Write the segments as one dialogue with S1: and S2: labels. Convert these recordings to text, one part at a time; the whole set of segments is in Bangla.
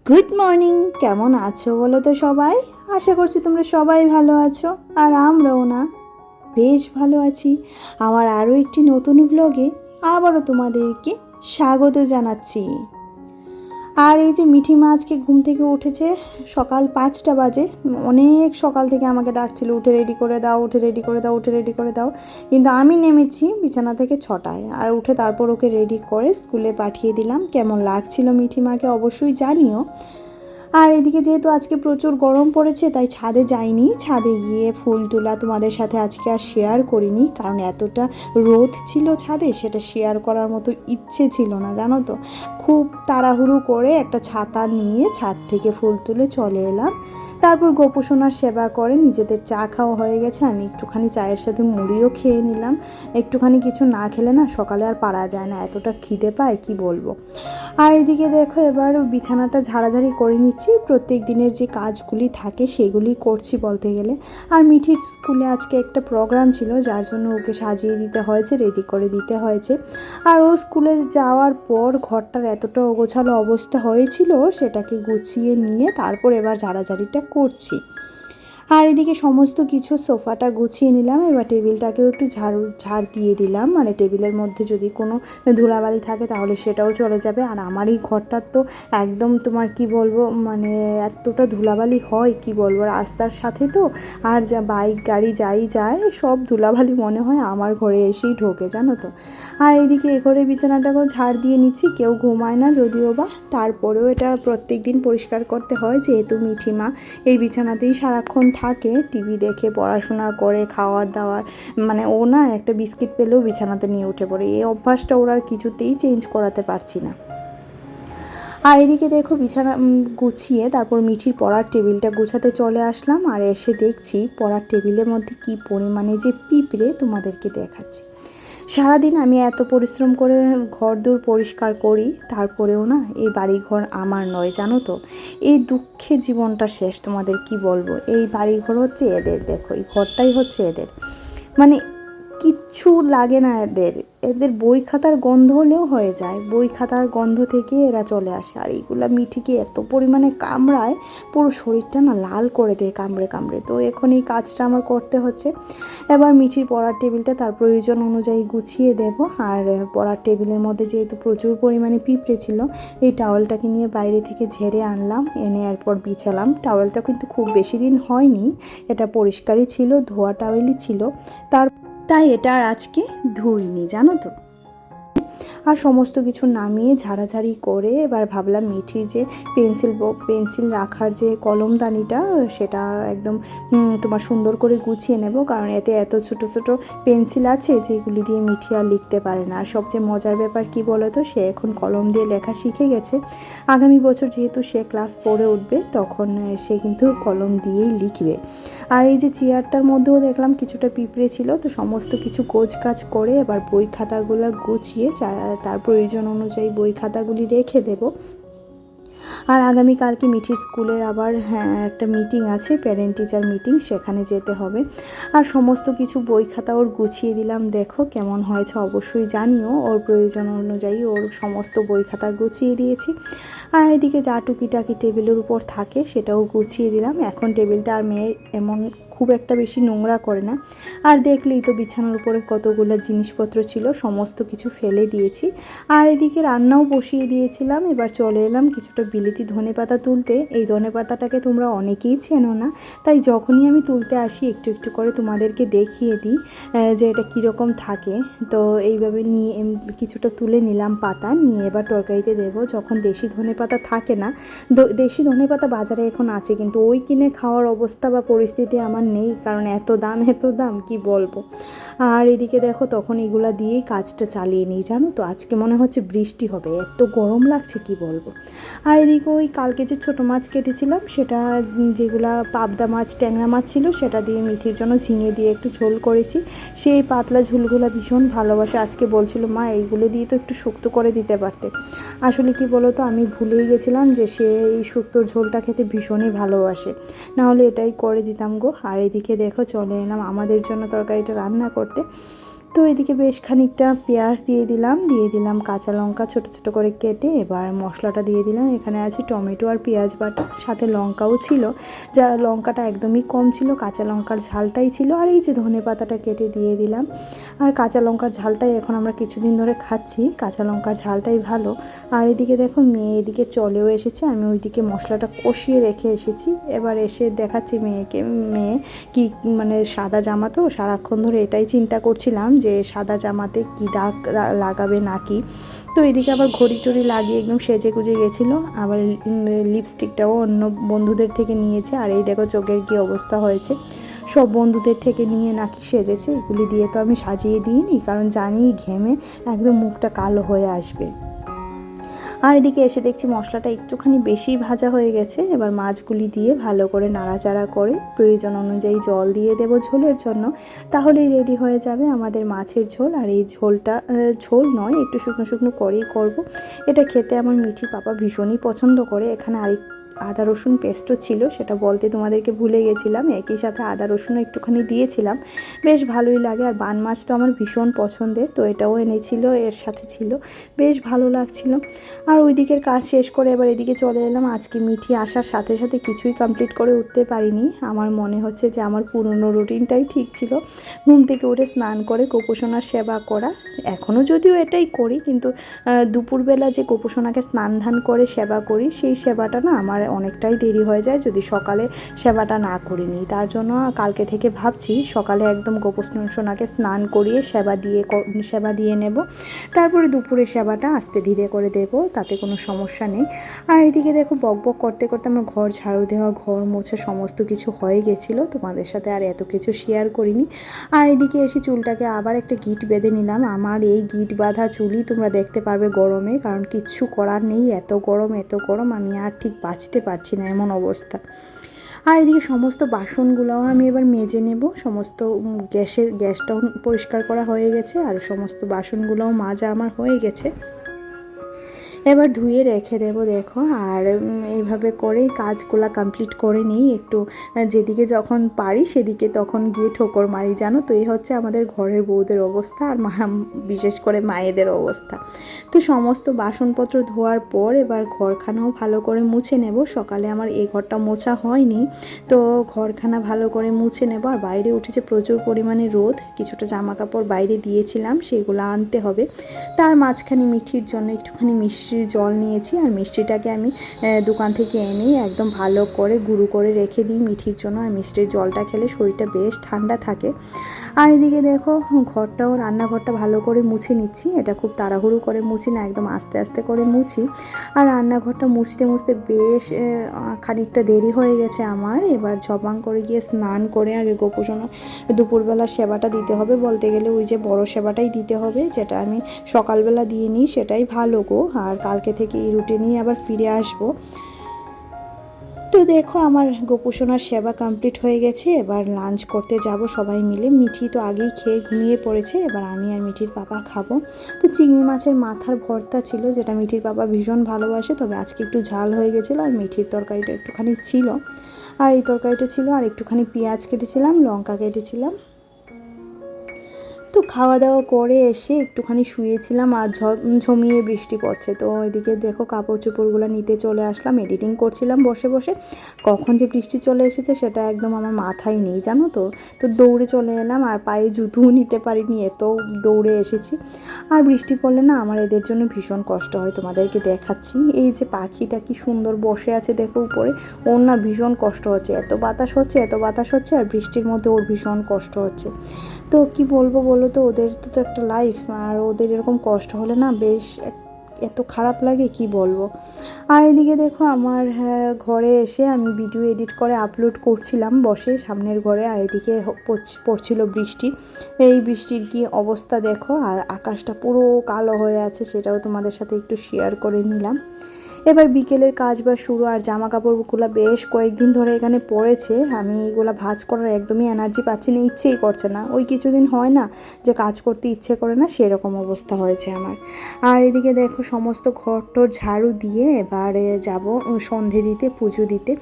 S1: গুড মর্নিং, কেমন আছো বলো তো সবাই? আশা করছি তোমরা সবাই ভালো আছো, আর আমরাও না বেশ ভালো আছি। আমার আরও একটি নতুন ব্লগে আবারও তোমাদেরকে স্বাগত জানাচ্ছি। আর এই যে মিঠি মা আজকে ঘুম থেকে উঠেছে সকাল 5টা বাজে। অনেক সকাল থেকে আমাকে ডাকছিল, উঠে রেডি করে দাও, উঠে রেডি করে দাও, উঠে রেডি করে দাও। কিন্তু আমি নেমেছি বিছানা থেকে 6টায়, আর উঠে তারপর ওকে রেডি করে স্কুলে পাঠিয়ে দিলাম। কেমন লাগছিল মিঠি মাকে অবশ্যই জানিও। আর এদিকে যেহেতু আজকে প্রচুর গরম পড়েছে, তাই ছাদে যাইনি। ছাদে গিয়ে ফুল তোলা তোমাদের সাথে আজকে আর শেয়ার করিনি, কারণ এতটা রোদ ছিল ছাদে, সেটা শেয়ার করার মতো ইচ্ছে ছিল না, জানো তো। খুব তাড়াহুড়ো করে একটা ছাতা নিয়ে ছাদ থেকে ফুল তুলে চলে এলাম। তারপর গোপোষণার সেবা করে নিজেদের চা খাওয়া হয়ে গেছে। আমি একটুখানি চায়ের সাথে মুড়িও খেয়ে নিলাম। একটুখানি কিছু না খেলে না সকালে আর পারা যায় না, এতটা খিদে পায় কি বলবো। আর এদিকে দেখো এবার বিছানাটা ঝাড়াঝাড়ি করে নিচ্ছি। প্রত্যেক দিনের যে কাজগুলি থাকে সেগুলি করছি বলতে গেলে। আর মিঠির স্কুলে আজকে একটা প্রোগ্রাম ছিল, যার জন্য ওকে সাজিয়ে দিতে হয়েছে, রেডি করে দিতে হয়েছে। আর ও স্কুলে যাওয়ার পর ঘরটার এতটা অগোছালো অবস্থা হয়েছিল, সেটাকে গুছিয়ে নিয়ে তারপর এবার ঝাড়াঝাড়িটা করছি। আর এদিকে সমস্ত কিছু সোফাটা গুছিয়ে নিলাম। এবার টেবিলটাকেও একটু ঝাড় দিয়ে দিলাম, মানে টেবিলের মধ্যে যদি কোনো ধুলাবালি থাকে তাহলে সেটাও চলে যাবে। আর আমার এই ঘরটার তো একদম তোমার কি বলবো, মানে এতটা ধুলাবালি হয় কি বলবো, রাস্তার সাথে তো। আর যা বাইক গাড়ি যাই যায় সব ধুলাবালি মনে হয় আমার ঘরে এসেই ঢোকে, জানো তো। আর এইদিকে এ ঘরে বিছানাটাকেও ঝাড় দিয়ে নিচ্ছি। কেউ ঘুমায় না যদিও বা, তারপরেও এটা প্রত্যেক দিন পরিষ্কার করতে হয়, যেহেতু মিঠি মা এই বিছানাতেই সারাক্ষণ থাকে, টিভি দেখে, পড়াশোনা করে, খাওয়ার দাওয়ার, মানে ও না একটা বিস্কিট পেলেও বিছানাতে নিয়ে উঠে পড়ে। এই অভ্যাসটা ওরা আর কিছুতেই চেঞ্জ করাতে পারছি না। আর এদিকে দেখো বিছানা গুছিয়ে তারপর মিঠির পড়ার টেবিলটা গুছাতে চলে আসলাম। আর এসে দেখছি পড়ার টেবিলের মধ্যে কি পরিমাণে যে পিঁপড়ে, তোমাদেরকে দেখাচ্ছি। সারাদিন আমি এত পরিশ্রম করে ঘরদোর পরিষ্কার করি, তারপরেও না এই বাড়িঘর আমার নয়, জানো তো। এই দুঃখে জীবনটা শেষ, তোমাদের কি বলবো। এই বাড়িঘর হচ্ছে এদের, দেখো এই ঘরটাই হচ্ছে এদের, মানে কিচ্ছু লাগে না এদের। এদের বই খাতার গন্ধ হলেও হয়ে যায়, বই খাতার গন্ধ থেকে এরা চলে আসে। আর এইগুলা মিঠিকে এত পরিমাণে কামড়ায়, পুরো শরীরটা না লাল করে দেয় কামড়ে কামড়ে। তো এখন এই কাজটা আমার করতে হচ্ছে। এবার মিঠির পড়ার টেবিলটা তার প্রয়োজন অনুযায়ী গুছিয়ে দেব। আর পড়ার টেবিলের মধ্যে যেহেতু প্রচুর পরিমাণে পিঁপড়ে ছিল, এই টাওয়েলটাকে নিয়ে বাইরে থেকে ঝেড়ে আনলাম, এনে এরপর বিছালাম। টাওয়েলটা কিন্তু খুব বেশি দিন হয়নি, এটা পরিষ্কারই ছিল, ধোয়া টাওয়েলই ছিল, তাই এটা আর আজকে ধুইনি, জানো তো। আর সমস্ত কিছু নামিয়ে ঝাড়াঝাড়ি করে এবার ভাবলাম মিঠির যে পেন্সিল রাখার যে কলমদানিটা, সেটা একদম তোমার সুন্দর করে গুছিয়ে নেব, কারণ এতে এত ছোট ছোট পেন্সিল আছে যেগুলি দিয়ে মিঠি আর লিখতে পারে না। আর সবচেয়ে মজার ব্যাপার কি বলো তো, সে এখন কলম দিয়ে লেখা শিখে গেছে। আগামী বছর যেহেতু সে ক্লাস 4-এ উঠবে, তখন সে কিন্তু কলম দিয়েই লিখবে। আর এই যে চেয়ারটার মধ্যেও দেখলাম কিছুটা পিঁপড়ে ছিল, তো সমস্ত কিছু গোছগাছ করে এবার বই খাতাগুলো গুছিয়ে তার প্রয়োজন অনুযায়ী বই খাতাগুলি রেখে দেব। আর আগামীকালকে মিঠির স্কুলের আবার একটা মিটিং আছে, প্যারেন্ট টিচার মিটিং, সেখানে যেতে হবে। আর সমস্ত কিছু বই খাতা ওর গুছিয়ে দিলাম। দেখো কেমন হয়েছে অবশ্যই জানিও। ওর প্রয়োজন অনুযায়ী ওর সমস্ত বই খাতা গুছিয়ে দিয়েছি। আর এদিকে যা টুকিটাকি টেবিলের উপর থাকে সেটাও গুছিয়ে দিলাম। এখন টেবিলটা আর মেয়ে এমন খুব একটা বেশি নোংরা করে না। আর দেখলেই তো বিছানার উপরে কতগুলো জিনিসপত্র ছিল, সমস্ত কিছু ফেলে দিয়েছি। আর এদিকে রান্নাও বসিয়ে দিয়েছিলাম। এবার চলে এলাম কিছুটা বিলিতি ধনেপাতা তুলতে। এই ধনেপাতাটাকে তোমরা অনেকেই চেনো না, তাই যখনই আমি তুলতে আসি একটু একটু করে তোমাদেরকে দেখিয়ে দিই যে এটা কীরকম থাকে। তো এইভাবে নিয়ে কিছুটা তুলে নিলাম পাতা নিয়ে, এবার তরকারিতে দেবো। যখন দেশি ধনেপাতা থাকে না, দেশি ধনেপাতা বাজারে এখন আছে, কিন্তু ওই কিনে খাওয়ার অবস্থা বা পরিস্থিতি আমার নেই, কারণ এত দাম কি বলবো। আর এদিকে দেখো তখন এগুলা দিয়েই কাজটা চালিয়ে নিই, জানো তো। আজকে মনে হচ্ছে বৃষ্টি হবে, এত গরম লাগছে কি বলবো। আর এদিকে ওই কালকে যে ছোটো মাছ কেটেছিলাম, সেটা যেগুলা পাবদা মাছ, ট্যাংরা মাছ ছিল, সেটা দিয়ে মিঠির জন্য ঝিঙে দিয়ে একটু ঝোল করেছি। সেই পাতলা ঝোলগুলো ভীষণ ভালোবাসে। আজকে বলছিল মা এইগুলো দিয়ে তো একটু শুক্তো করে দিতে পারতে। আসলে কি বলো তো, আমি ভুলেই গেছিলাম যে সে এই শুক্তোর ঝোলটা খেতে ভীষণই ভালোবাসে, নাহলে এটাই করে দিতাম গো। আর এদিকে দেখো চলে এলাম আমাদের জন্য তরকারিটা রান্না করতে। তো এদিকে বেশ খানিকটা পেঁয়াজ দিয়ে দিলাম কাঁচা লঙ্কা ছোট ছোট করে কেটে। এবার মশলাটা দিয়ে দিলাম। এখানে আছে টমেটো আর পেঁয়াজ বাটা, সাথে লঙ্কাও ছিল, যা লঙ্কাটা একদমই কম ছিল, কাঁচা লঙ্কার ঝালটাই ছিল। আর এই যে ধনে পাতাটা কেটে দিয়ে দিলাম। আর কাঁচা লঙ্কার ঝালটাই এখন আমরা কিছুদিন ধরে খাচ্ছি, কাঁচা লঙ্কার ঝালটাই ভালো। আর এদিকে দেখো মেয়ে এদিকে চলেও এসেছে, আমি ওইদিকে মশলাটা কষিয়ে রেখে এসেছি। এবার এসে দেখাচ্ছি মেয়ে কি মানে সাদা জামা তো সারাক্ষণ ধরে এটাই চিন্তা করছিলাম যে সাদা জামাতে কি দাগ লাগাবে নাকি। তো এদিকে আবার ঘড়ি টড়ি লাগিয়ে একদম সেজে গুজে গেছিলো। আবার লিপস্টিকটাও অন্য বন্ধুদের থেকে নিয়েছে। আর এই দেখো চোখের কি অবস্থা হয়েছে, সব বন্ধুদের থেকে নিয়ে নাকি সেজেছে। এগুলি দিয়ে তো আমি সাজিয়ে দিইনি, কারণ জানি ঘেমে একদম মুখটা কালো হয়ে আসবে। আর এদিকে এসে দেখছি মশলাটা একটুখানি বেশি ভাজা হয়ে গেছে। এবার মাছগুলি দিয়ে ভালো করে নাড়াচাড়া করে প্রয়োজন অনুযায়ী জল দিয়ে দেবো ঝোলের জন্য, তাহলেই রেডি হয়ে যাবে আমাদের মাছের ঝোল। আর এই ঝোলটা ঝোল নয়, একটু শুকনো শুকনো করেই করব। এটা খেতে আমার মিঠির পাপা ভীষণই পছন্দ করে। এখানে আদা রসুন পেস্টও ছিল, সেটা বলতে তোমাদেরকে ভুলে গেছিলাম। একই সাথে আদা রসুনও একটুখানি দিয়েছিলাম, বেশ ভালোই লাগে। আর বান মাছ তো আমার ভীষণ পছন্দের, তো এটাও এনেছিল, এর সাথে ছিল, বেশ ভালো লাগছিল। আর ওই দিকের কাজ শেষ করে এবার এদিকে চলে এলাম। আজকে মিঠি আসার সাথে সাথে কিছুই কমপ্লিট করে উঠতে পারিনি। আমার মনে হচ্ছে যে আমার পুরনো রুটিনটাই ঠিক ছিল, ঘুম থেকে উঠে স্নান করে গোপোষণার সেবা করা। এখনও যদিও এটাই করি, কিন্তু দুপুরবেলা যে গোপোষণাকে স্নান ধান করে সেবা করি, সেই সেবাটা না আমার অনেকটাই দেরি হয়ে যায় যদি সকালে সেবাটা না করে নিই। তার জন্য কালকে থেকে ভাবছি সকালে একদম গোপোষণাকে স্নান করিয়ে সেবা দিয়ে নেব, তারপরে দুপুরে সেবাটা আস্তে ধীরে করে দেব, তাতে কোনো সমস্যা নেই। আর এদিকে দেখো বকবক করতে করতে আমার ঘর ঝাড়ু দেওয়া, ঘর মোছা সমস্ত কিছু হয়ে গেছিলো। তোমাদের সাথে আর এত কিছু শেয়ার করিনি। আর এদিকে এসে চুলটাকে আবার একটা গিট বেঁধে নিলাম। আমার এই গিট বাঁধা চুলই তোমরা দেখতে পারবে গরমে, কারণ কিচ্ছু করার নেই, এত গরম আমি আর ঠিক বাঁচতে পারছি না, এমন অবস্থা। আর এদিকে সমস্ত বাসনগুলোও আমি এবার মেজে নেব। সমস্ত গ্যাসটাও পরিষ্কার করা হয়ে গেছে, আর সমস্ত বাসনগুলোও মাজা আমার হয়ে গেছে। এবার ধুয়ে রেখে দেবো দেখো। আর এইভাবে করে কাজগুলো কমপ্লিট করে নিই, একটু যেদিকে যখন পারি সেদিকে তখন গিয়ে ঠোকর মারি, জানো তো। এই হচ্ছে আমাদের ঘরের বউদের অবস্থা, আর বিশেষ করে মায়েদের অবস্থা। তো সমস্ত বাসনপত্র ধোয়ার পর এবার ঘরখানাও ভালো করে মুছে নেব। সকালে আমার এই ঘরটা মোছা হয়নি, তো ঘরখানা ভালো করে মুছে নেব। আর বাইরে উঠেছে প্রচুর পরিমাণে রোদ, কিছুটা জামা কাপড় বাইরে দিয়েছিলাম, সেগুলো আনতে হবে। তার মাঝখানে মিঠির জন্য একটুখানি মিষ্টির জল নিয়েছি। আর মিষ্টিটাকে আমি দোকান থেকে এনে একদম ভালো করে গুঁড়ো করে রেখে দিই মিঠির জন্য। আর মিষ্টির জলটা খেলে শরীরটা বেশ ঠান্ডা থাকে। আর এদিকে দেখো রান্নাঘরটা ভালো করে মুছে নিচ্ছি। এটা খুব তাড়াহুড়ো করে মুছি না, একদম আস্তে আস্তে করে মুছি। আর রান্নাঘরটা মুছতে মুছতে বেশ খানিকটা দেরি হয়ে গেছে আমার। এবার ঝপাং করে গিয়ে স্নান করে আগে গোপোষণা দুপুরবেলা সেবাটা দিতে হবে, বলতে গেলে ওই যে বড় সেবাটাই দিতে হবে, যেটা আমি সকালবেলা দিয়ে নিই, সেটাই ভালো গো। আর কালকে থেকে এই রুটিনেই আবার ফিরে আসবো। তো দেখো আমার গোপোষণার সেবা কমপ্লিট হয়ে গেছে। এবার লাঞ্চ করতে যাব সবাই মিলে। মিঠি তো আগেই খেয়ে ঘুমিয়ে পড়েছে, এবার আমি আর মিঠির পাপা খাবো। তো চিংড়ি মাছের মাথার ভর্তা ছিল, যেটা মিঠির পাপা ভীষণ ভালোবাসে, তবে আজকে একটু ঝাল হয়ে গেছিলো। আর মিঠির তরকারিটা একটুখানি ছিল, আর এই তরকারিটা ছিল। আর একটুখানি পেঁয়াজ কেটেছিলাম, লঙ্কা কেটেছিলাম। তো খাওয়া দাওয়া করে এসে একটুখানি শুয়েছিলাম, আর ঝমিয়ে বৃষ্টি পড়ছে। তো এদিকে দেখো কাপড় চোপড়গুলো নিতে চলে আসলাম, এডিটিং করছিলাম বসে বসে। কখন যে বৃষ্টি চলে এসেছে সেটা একদম আমার মাথায় নেই, জানো তো। তো দৌড়ে চলে এলাম, আর পায়ে জুতোও নিতে পারিনি, এত দৌড়ে এসেছি। আর বৃষ্টি পড়লে না আমার এদের জন্য ভীষণ কষ্ট হয়, তোমাদেরকে দেখাচ্ছি। এই যে পাখিটা কি সুন্দর বসে আছে দেখো উপরে, ওর না ভীষণ কষ্ট হচ্ছে, এত বাতাস হচ্ছে, আর বৃষ্টির মধ্যে ওর ভীষণ কষ্ট হচ্ছে। তো কি বলবো বলো তো, ওদের তো একটা লাইফ, আর ওদের এরকম কষ্ট হলে না বেশ এত খারাপ লাগে কি বলবো। আর এদিকে দেখো আমার ঘরে এসে আমি ভিডিও এডিট করে আপলোড করছিলাম বসে সামনের ঘরে। আর এদিকে পড়ছিল বৃষ্টি, এই বৃষ্টির কি অবস্থা দেখো। আর আকাশটা পুরো কালো হয়ে আছে, সেটাও তোমাদের সাথে একটু শেয়ার করে নিলাম। এবার বিকেলের কাজ বা শুরু, আর জামা কাপড়গুলো বেশ কয়েকদিন ধরে এখানে পড়েছে, আমি এগুলো ভাঁজ করার একদমই এনার্জি পাচ্ছি না, ইচ্ছেই করছে না। ওই কিছুদিন হয় না যে কাজ করতে ইচ্ছে করে না, সেরকম অবস্থা হয়েছে আমার। আর এদিকে দেখো সমস্ত ঘরটর ঝাড়ু দিয়ে এবারে যাব সন্ধে দিতে, পুজো দিতে।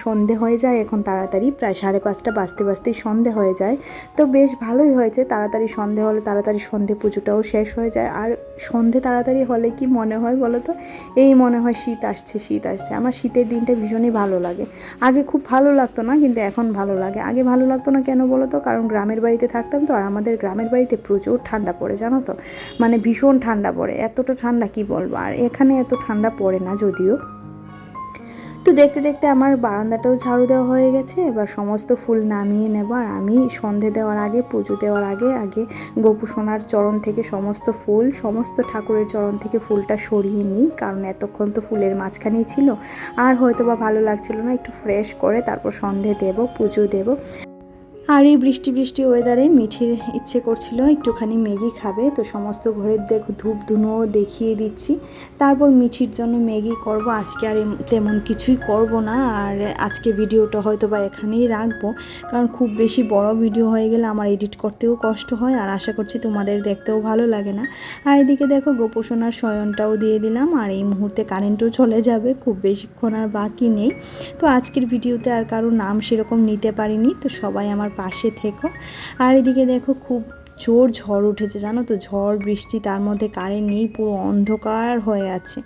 S1: সন্ধে হয়ে যায় এখন তাড়াতাড়ি, প্রায় 5:30 বাজতে বাজতেই সন্ধে হয়ে যায়। তো বেশ ভালোই হয়েছে, তাড়াতাড়ি সন্ধে হলে তাড়াতাড়ি সন্ধে পুজোটাও শেষ হয়ে যায়। আর সন্ধে তাড়াতাড়ি হলে কি মনে হয় বলো তো, এই মনে হয় শীত আসছে শীত আসছে। আমার শীতের দিনটা ভীষণই ভালো লাগে। আগে খুব ভালো লাগতো না, কিন্তু এখন ভালো লাগে। আগে ভালো লাগতো না কেন বলো তো, কারণ গ্রামের বাড়িতে থাকতাম তো, আর আমাদের গ্রামের বাড়িতে প্রচুর ঠান্ডা পড়ে জানো তো, মানে ভীষণ ঠান্ডা পড়ে, এতটা ঠান্ডা কি বলবো। আর এখানে এত ঠান্ডা পড়ে না যদিও। তো দেখতে দেখতে আমার বারান্দাটাও ঝাড়ু দেওয়া হয়ে গেছে, এবার সমস্ত ফুল নামিয়ে নেব। আর আমি সন্ধে দেওয়ার আগে, পুজো দেওয়ার আগে আগে গোপু সোনার চরণ থেকে সমস্ত ফুল, সমস্ত ঠাকুরের চরণ থেকে ফুলটা সরিয়ে নিই, কারণ এতক্ষণ তো ফুলের মাঝখানেই ছিল, আর হয়তো বা ভালো লাগছিল না, একটু ফ্রেশ করে তারপর সন্ধে দেব, পুজো দেব। আর এই বৃষ্টি বৃষ্টি ওয়েদারে মিঠির ইচ্ছে করছিল একটুখানি ম্যাগি খাবে, তো সমস্ত ঘরের দেখো ধূপ ধুনো দেখিয়ে দিচ্ছি। তারপর মিঠির জন্য ম্যাগি করব। আজকে আর তেমন কিছুই করব না, আর আজকে ভিডিওটা হয়তো বা এখানেই রাখবো, কারণ খুব বেশি বড় ভিডিও হয়ে গেলে আমার এডিট করতেও কষ্ট হয়, আর আশা করছি তোমাদের দেখতেও ভালো লাগে না। আর এদিকে দেখো গোপোষণার শয়নটাও দিয়ে দিলাম, আর এই মুহূর্তে কারেন্টও চলে যাবে, খুব বেশিক্ষণ আর বাকি নেই। তো আজকের ভিডিওতে আর কারোর নাম সেরকম নিতে পারিনি, তো সবাই আমার পাশে থেকো। আর এদিকে দেখো খুব জোর ঝড় উঠেছে জানো তো, ঝড় বৃষ্টি, তার মধ্যে কারেন্ট নেই, পুরো অন্ধকার হয়ে আছে।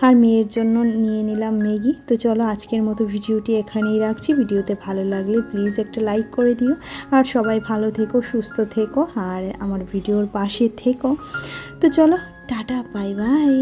S1: আর মেয়ের জন্য নিয়ে নিলাম ম্যাগি। তো চলো আজকের মতো ভিডিওটি এখানেই রাখছি। ভিডিওতে ভালো লাগলে প্লিজ একটা লাইক করে দিও, আর সবাই ভালো থেকো, সুস্থ থেকো, আর আমার ভিডিওর পাশে থেকো। তো চলো টাটা, বাই বাই।